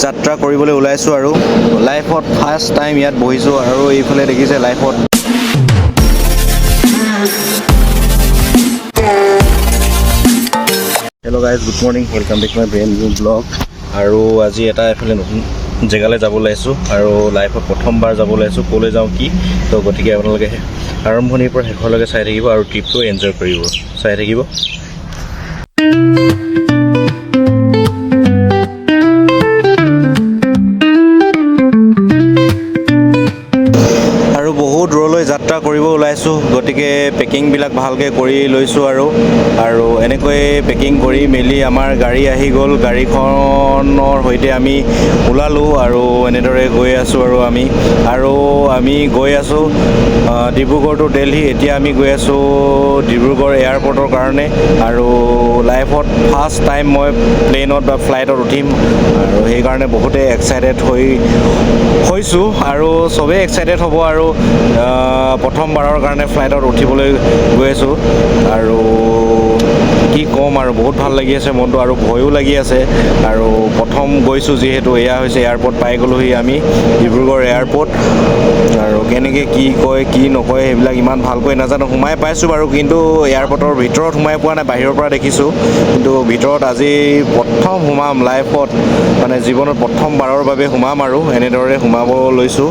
যাত্ৰা কৰিবলৈ ওলাইছোঁ আৰু লাইফত ফাৰ্ষ্ট টাইম ইয়াত বহিছোঁ আৰু এইফালে দেখিছে লাইফত hello' guys good morning welcome back my brand new blog আৰু আজি এটা এফালে নতুন জেগালৈ যাব ওলাইছোঁ আৰু লাইফত প্ৰথমবাৰ যাব ওলাইছোঁ ক'লৈ যাওঁ কি তো গতিকে আপোনালোকে আৰম্ভণিৰ পৰা শেষলৈকে চাই থাকিব আৰু ট্ৰিপটো এনজয় কৰিব চাই থাকিব যাত্ৰা কৰিব ওলাইছোঁ গতিকে পেকিংবিলাক ভালকৈ কৰি লৈছোঁ আৰু এনেকৈ পেকিং কৰি মেলি আমাৰ গাড়ী আহি গ'ল গাড়ীখনৰ সৈতে আমি ওলালোঁ আৰু এনেদৰে গৈ আছোঁ আৰু আমি গৈ আছোঁ ডিব্ৰুগড় টু দিল্লী এতিয়া আমি গৈ আছোঁ ডিব্ৰুগড় এয়াৰপৰ্টৰ কাৰণে আৰু লাইফত ফাৰ্ষ্ট টাইম মই প্লেনত বা ফ্লাইটত উঠিম আৰু সেইকাৰণে বহুতেই এক্সাইটেড হৈছোঁ আৰু চবেই এক্সাইটেড হ'ব আৰু প্ৰথমবাৰৰ কাৰণে ফ্লাইটত উঠিবলৈ গৈ আছোঁ আৰু কি ক'ম আৰু বহুত ভাল লাগি আছে মনটো আৰু ভয়ো লাগি আছে আৰু প্ৰথম গৈছোঁ যিহেতু এয়া হৈছে এয়াৰপৰ্ট পাই গ'লোহি আমি ডিব্ৰুগড় এয়াৰপৰ্ট আৰু কেনেকৈ কি কয় কি নকয় সেইবিলাক ইমান ভালকৈ নাজানো সোমাই পাইছোঁ বাৰু কিন্তু এয়াৰপৰ্টৰ ভিতৰত সোমাই পোৱা নাই বাহিৰৰ পৰা দেখিছোঁ কিন্তু ভিতৰত আজি প্ৰথম সোমাম লাইফত মানে জীৱনত প্ৰথমবাৰৰ বাবে সোমাম আৰু এনেদৰে সোমাব লৈছোঁ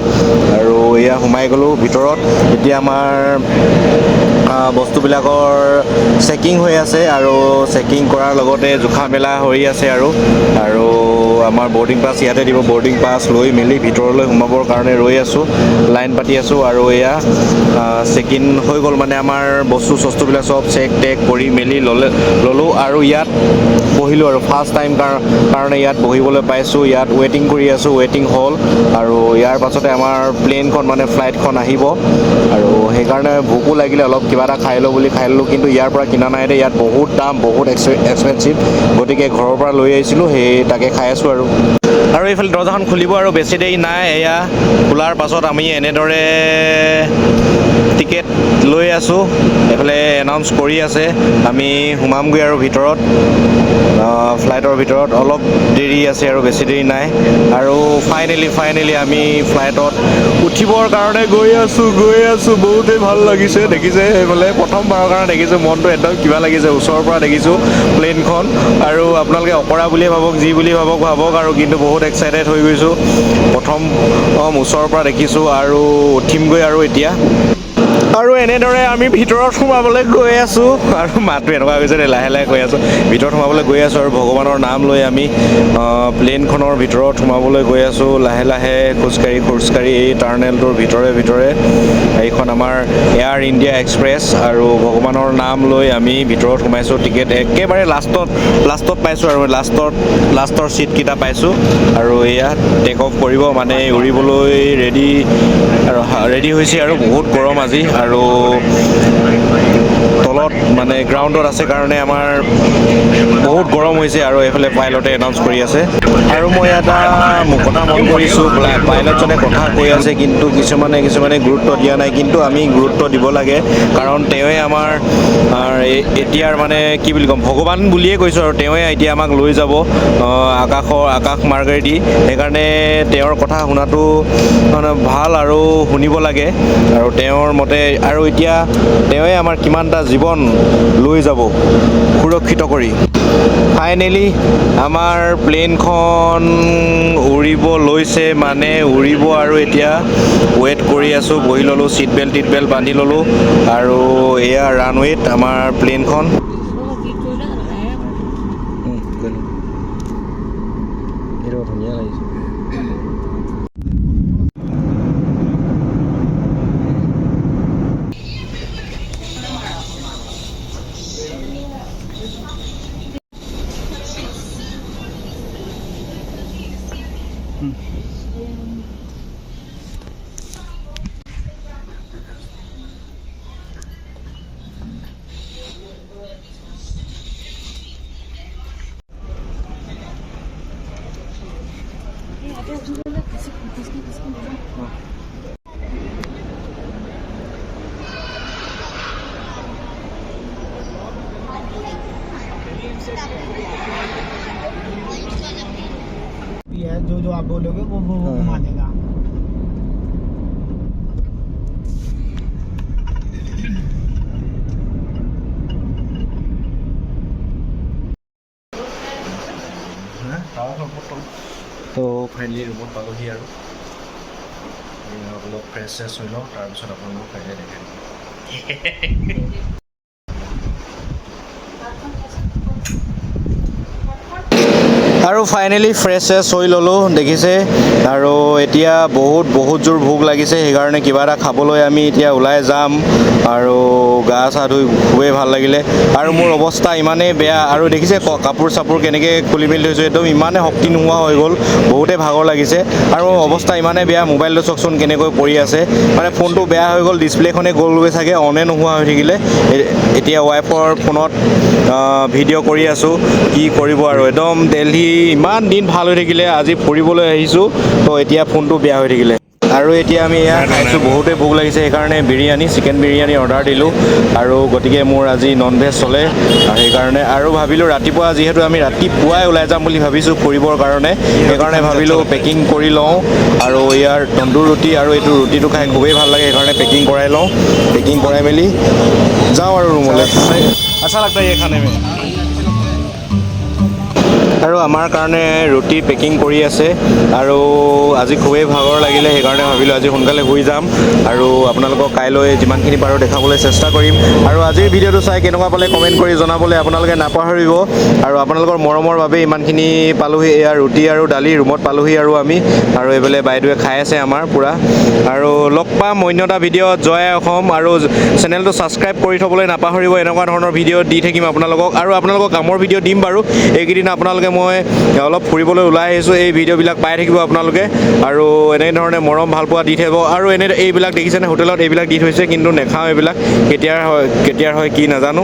আৰু এয়া সোমাই গ'লোঁ ভিতৰত এতিয়া আমাৰ বস্তুবিলাকৰ চেকিং হৈ আছে আৰু চেকিং কৰাৰ লগতে জোখা মেলা হৈ আছে আৰু আমাৰ বৰ্ডিং পাছ ইয়াতে দিব বৰ্ডিং পাছ লৈ মেলি ভিতৰলৈ সোমাবৰ কাৰণে ৰৈ আছোঁ লাইন পাতি আছোঁ আৰু এয়া চেকিং হৈ গ'ল মানে আমাৰ বস্তুবিলাক চব চেক টেক কৰি মেলি ল'লোঁ আৰু ইয়াত বহিলোঁ আৰু ফাৰ্ষ্ট টাইম কাৰণে ইয়াত বহিবলৈ পাইছোঁ ইয়াত ৱেইটিং কৰি আছোঁ ৱেইটিং হ'ল আৰু ইয়াৰ পাছতে আমাৰ প্লেনখন মানে ফ্লাইটখন আহিব আৰু সেইকাৰণে ভোকো লাগিলে অলপ কিবা এটা খাই লওঁ বুলি খাই ল'লোঁ কিন্তু ইয়াৰ পৰা কিনা নাই দে ইয়াত বহুত দাম বহুত এক্সপেঞ্চিভ গতিকে ঘৰৰ পৰা লৈ আহিছিলোঁ সেই তাকে খাই আছোঁ আৰু এইফালে দৰ্জাখন খুলিব আৰু বেছি দেৰি নাই এয়া খোলাৰ পাছত আমি এনেদৰে টিকেট লৈ আছোঁ এইফালে এনাউন্স কৰি আছে আমি সোমামগৈ আৰু ভিতৰত ফ্লাইটৰ ভিতৰত অলপ দেৰি আছে আৰু বেছি দেৰি নাই আৰু ফাইনেলি আমি ফ্লাইটত উঠিবৰ কাৰণে গৈ আছোঁ বহুতেই ভাল লাগিছে দেখিছে সেইফালে প্ৰথমবাৰৰ কাৰণে দেখিছোঁ মনটো একদম কিবা লাগিছে ওচৰৰ পৰা দেখিছোঁ প্লেনখন আৰু আপোনালোকে অকৰা বুলিয়ে ভাবক যি বুলি ভাবক আৰু কিন্তু বহুত এক্সাইটেড হৈ গৈছোঁ প্ৰথম ওচৰৰ পৰা দেখিছোঁ আৰু উঠিমগৈ আৰু এতিয়া আৰু এনেদৰে আমি ভিতৰত সোমাবলৈ গৈ আছোঁ আৰু মাতটো এনেকুৱা হৈছে লাহে লাহে গৈ আছোঁ ভিতৰত সোমাবলৈ গৈ আছোঁ আৰু ভগৱানৰ নাম লৈ আমি প্লেনখনৰ ভিতৰত সোমাবলৈ গৈ আছোঁ লাহে লাহে খোজকাঢ়ি এই টাৰ্নেলটোৰ ভিতৰে এইখন আমাৰ এয়াৰ ইণ্ডিয়া এক্সপ্ৰেছ আৰু ভগৱানৰ নাম লৈ আমি ভিতৰত সোমাইছোঁ টিকেট একেবাৰে লাষ্টত পাইছোঁ আৰু লাষ্টৰ ছিটকেইটা পাইছোঁ আৰু এয়া টেক অফ কৰিব মানে উৰিবলৈ ৰেডি হৈছে আৰু বহুত গৰম আজি আৰু তলত মানে গ্ৰাউণ্ডত আছে কাৰণে আমাৰ বহুত গৰম হৈছে আৰু এইফালে পাইলটে এনাউন্স কৰি আছে আৰু মই এটা কথা মন কৰিছোঁ পাইলটজনে কথা কৈ আছে কিন্তু কিছুমানে গুৰুত্ব দিয়া নাই কিন্তু আমি গুৰুত্ব দিব লাগে কাৰণ তেওঁৱে আমাৰ এতিয়াৰ মানে কি বুলি ক'ম ভগৱান বুলিয়ে কৈছোঁ আৰু তেওঁৱে এতিয়া আমাক লৈ যাব আকাশ মাৰ্গেদি সেইকাৰণে তেওঁৰ কথা শুনাটো মানে ভাল আৰু শুনিব লাগে আৰু তেওঁৰ মতে আৰু এতিয়া তেওঁৱে আমাৰ কিমানটা জীৱন লৈ যাব সুৰক্ষিত কৰি ফাইনেলি আমাৰ প্লেনখন উৰিব লৈছে মানে উৰিব আৰু এতিয়া ৱেইট কৰি আছোঁ বহি ল'লোঁ ছিট বেল্ট বান্ধি ল'লোঁ আৰু এয়া ৰানৱেত আমাৰ প্লেনখন ধুনীয়া লাগিছে स्कूटी है, जो जो आप बोलोगे वो घुमा देगा। তো ফাইনেলি ৰুমত পালোহি আৰু অলপ ফ্ৰেছ চেছ হৈ লওঁ, তাৰপিছত আপোনালোকক ফাইনেলি দেখাই দিম। আৰু ফাইনেলি ফ্ৰেছ চেছ হৈ ল'লোঁ দেখিছে, আৰু এতিয়া বহুত জোৰ ভোক লাগিছে, সেইকাৰণে কিবা এটা খাবলৈ আমি এতিয়া ওলাই যাম। আৰু গা চা ধুই খুবেই ভাল লাগিলে, আৰু মোৰ অৱস্থা ইমানেই বেয়া, আৰু দেখিছে কাপোৰ চাপোৰ কেনেকৈ খুলি মেলি থৈছোঁ, একদম ইমানেই শক্তি নোহোৱা হৈ গ'ল, বহুতেই ভাগৰ লাগিছে, আৰু অৱস্থা ইমানেই বেয়া। মোবাইলটো চাওকচোন কেনেকৈ পৰি আছে, মানে ফোনটো বেয়া হৈ গ'ল, ডিছপ্লেখনে গ'লগৈ চাগে, অনে নোহোৱা হৈ থাকিলে। এতিয়া ৱাইফৰ ফোনত ভিডিঅ' কৰি আছোঁ, কি কৰিব আৰু। একদম দেলহি ইমান দিন ভাল হৈ থাকিলে, আজি ফুৰিবলৈ আহিছোঁ, তো এতিয়া ফোনটো বেয়া হৈ থাকিলে। আৰু এতিয়া আমি এয়া খাইছোঁ, বহুতেই ভোক লাগিছে, সেইকাৰণে বিৰিয়ানী, চিকেন বিৰিয়ানী অৰ্ডাৰ দিলোঁ, আৰু গতিকে মোৰ আজি নন ভেজ চলে, সেইকাৰণে। আৰু ভাবিলোঁ ৰাতিপুৱা, যিহেতু আমি ৰাতিপুৱাই ওলাই যাম বুলি ভাবিছোঁ ফুৰিবৰ কাৰণে, সেইকাৰণে ভাবিলোঁ পেকিং কৰি লওঁ, আৰু ইয়াৰ তন্দুৰ ৰুটি আৰু এইটো ৰুটিটো খাই খুবেই ভাল লাগে, সেইকাৰণে পেকিং কৰাই লওঁ, পেকিং কৰাই মেলি যাওঁ আৰু ৰুমলৈ। আচ্ছা লাগতা है খানে মে। আৰু আমাৰ কাৰণে ৰুটি পেকিং কৰি আছে, আৰু আজি খুবেই ভাগৰ লাগিলে, সেইকাৰণে ভাবিলোঁ আজি সোনকালে শুই যাম, আৰু আপোনালোকক কাইলৈ যিমানখিনি পাৰোঁ দেখাবলৈ চেষ্টা কৰিম। আৰু আজিৰ ভিডিঅ'টো চাই কেনেকুৱা পালে কমেণ্ট কৰি জনাবলৈ আপোনালোকে নাপাহৰিব, আৰু আপোনালোকৰ মৰমৰ বাবে ইমানখিনি পালোহি। এয়া ৰুটি আৰু দালি ৰুমত পালোহি, আৰু আমি, আৰু এইফালে বাইদেৱে খাই আছে আমাৰ পূৰা। আৰু লগ পাম অন্য এটা ভিডিঅ'ত। জয় অসম, আৰু চেনেলটো ছাবস্ক্ৰাইব কৰি থ'বলৈ নাপাহৰিব, এনেকুৱা ধৰণৰ ভিডিঅ' দি থাকিম আপোনালোকক, আৰু আপোনালোকক কামৰ ভিডিঅ' দিম বাৰু। এইকেইদিন আপোনালোকে, মই অলপ ফুৰিবলৈ ওলাই আহিছোঁ, এই ভিডিঅ'বিলাক পাই থাকিব আপোনালোকে, আৰু এনেধৰণে মৰম ভালপোৱা দি থাকিব। আৰু এইবিলাক দেখিছেনে, হোটেলত এইবিলাক দি থৈছে, কিন্তু নেখাওঁ এইবিলাক, কেতিয়াৰ হয় কি নাজানো।